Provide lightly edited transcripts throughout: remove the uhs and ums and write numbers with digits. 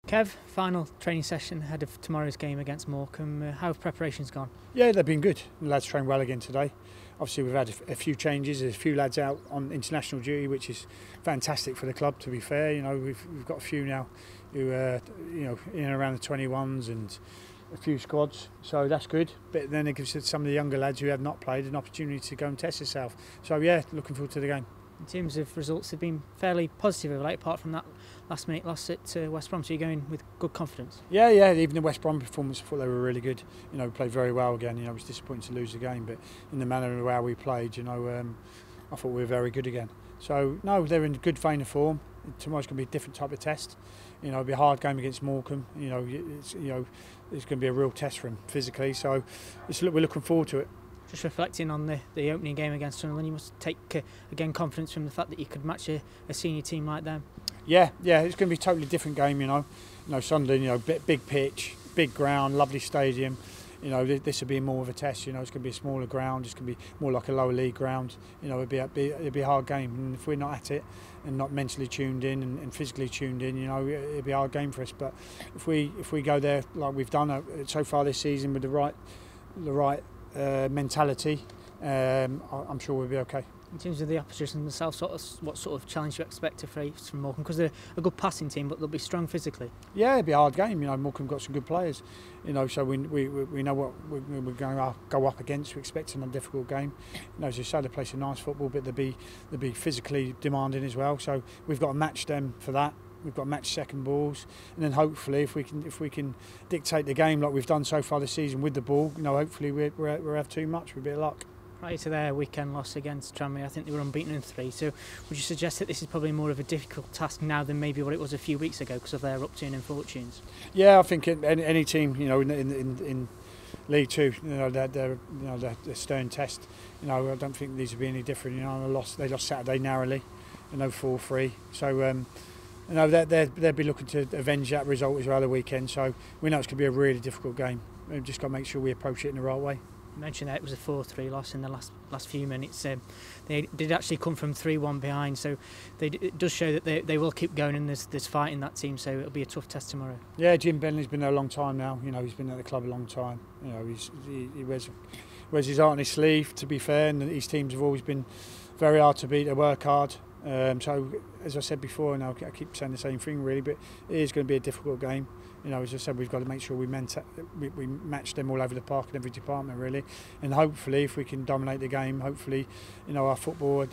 Kev, final training session ahead of tomorrow's game against Morecambe. How have preparations gone? Yeah, they've been good. The lads trained well again today. Obviously, we've had a few changes. There's a few lads out on international duty, which is fantastic for the club. To be fair, we've got a few now who in and around the 21s and a few squads, so that's good. But then it gives some of the younger lads who have not played an opportunity to go and test themselves. So yeah, looking forward to the game. In terms of results, they've been fairly positive of late, apart from that last-minute loss at West Brom. So you're going with good confidence. Yeah. Even the West Brom performance, I thought they were really good. We played very well again. It was disappointing to lose the game, but in the manner of how we played, I thought we were very good again. So no, they're in good vein of form. Tomorrow's going to be a different type of test. It'll be a hard game against Morecambe. It's going to be a real test for them physically. So we're looking forward to it. Just reflecting on the opening game against Sunderland, you must take again confidence from the fact that you could match a senior team like them. Yeah, it's going to be a totally different game. Sunderland, big pitch, big ground, lovely stadium. This will be more of a test. It's going to be a smaller ground. It's going to be more like a lower league ground. It'll be a hard game, and if we're not at it and not mentally tuned in and physically tuned in, it'll be a hard game for us. But if we go there like we've done so far this season with the right mentality, I'm sure we'll be okay. In terms of the opposition themselves, what sort of challenge do you expect to face from Morecambe? Because they're a good passing team, but they'll be strong physically. Yeah, it'll be a hard game. Morecambe got some good players. So we know what we're going to go up against. We're expecting a difficult game. As you say, they play some nice football, but they'll be physically demanding as well. So we've got to match them for that. We've got to match second balls, and then hopefully, if we can dictate the game like we've done so far this season with the ball, hopefully we'll have too much with a bit of luck. Prior to their weekend loss against Tranmere, I think they were unbeaten in 3. So would you suggest that this is probably more of a difficult task now than maybe what it was a few weeks ago because of their upturn in fortunes? Yeah, I think any team, in League Two, they're stern test. I don't think these will be any different. They lost Saturday narrowly, 4-3. So. They'll be looking to avenge that result as well the weekend. So we know it's going to be a really difficult game. We've just got to make sure we approach it in the right way. You mentioned that it was a 4-3 loss in the last few minutes. They did actually come from 3-1 behind, so it does show that they will keep going, and there's fight in that team. So it'll be a tough test tomorrow. Yeah, Jim Bentley's been there a long time now. He's been at the club a long time. He wears his heart on his sleeve. To be fair, and his teams have always been very hard to beat. They work hard. So, as I said before, and I keep saying the same thing really, but it is going to be a difficult game. As I said, we've got to make sure we match them all over the park in every department really, and hopefully, if we can dominate the game, hopefully, our football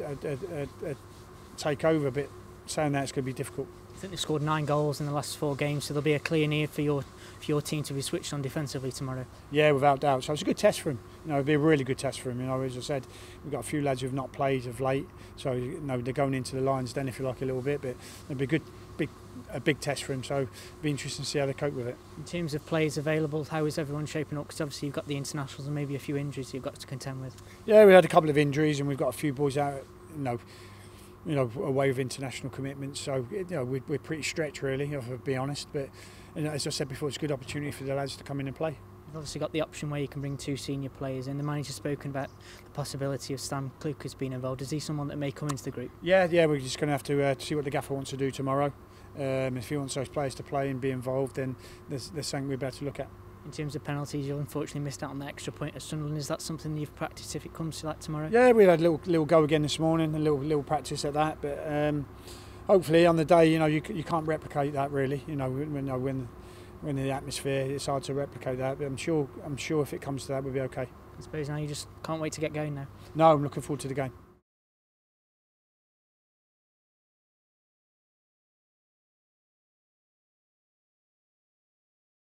take over. But saying that, it's going to be difficult. I think they've scored 9 goals in the last 4 games, so there'll be a clear need for your team to be switched on defensively tomorrow. Yeah, without doubt. So it's a good test for him. It'll be a really good test for him. As I said, we've got a few lads who've not played of late, so they're going into the lines then, if you like, a little bit. But it'll be a big test for him. So it'll be interesting to see how they cope with it. In terms of players available, how is everyone shaping up? Because obviously you've got the internationals and maybe a few injuries you've got to contend with. Yeah, we had a couple of injuries, and we've got a few boys out. Away with international commitments, so we're pretty stretched really, if I'll be honest. But as I said before, it's a good opportunity for the lads to come in and play. You've obviously got the option where you can bring 2 senior players in. The manager's spoken about the possibility of Stan Klukas being involved. Is he someone that may come into the group? Yeah, we're just going to have to see what the gaffer wants to do tomorrow. If he wants those players to play and be involved, then there's something we're better to look at. In terms of penalties, you unfortunately missed out on the extra point at Sunderland. Is that something you've practiced if it comes to that tomorrow? Yeah, we had a little go again this morning, a little practice at that. But hopefully on the day, you can't replicate that really. When the atmosphere, it's hard to replicate that. But I'm sure if it comes to that, we'll be okay. I suppose now you just can't wait to get going now. No, I'm looking forward to the game.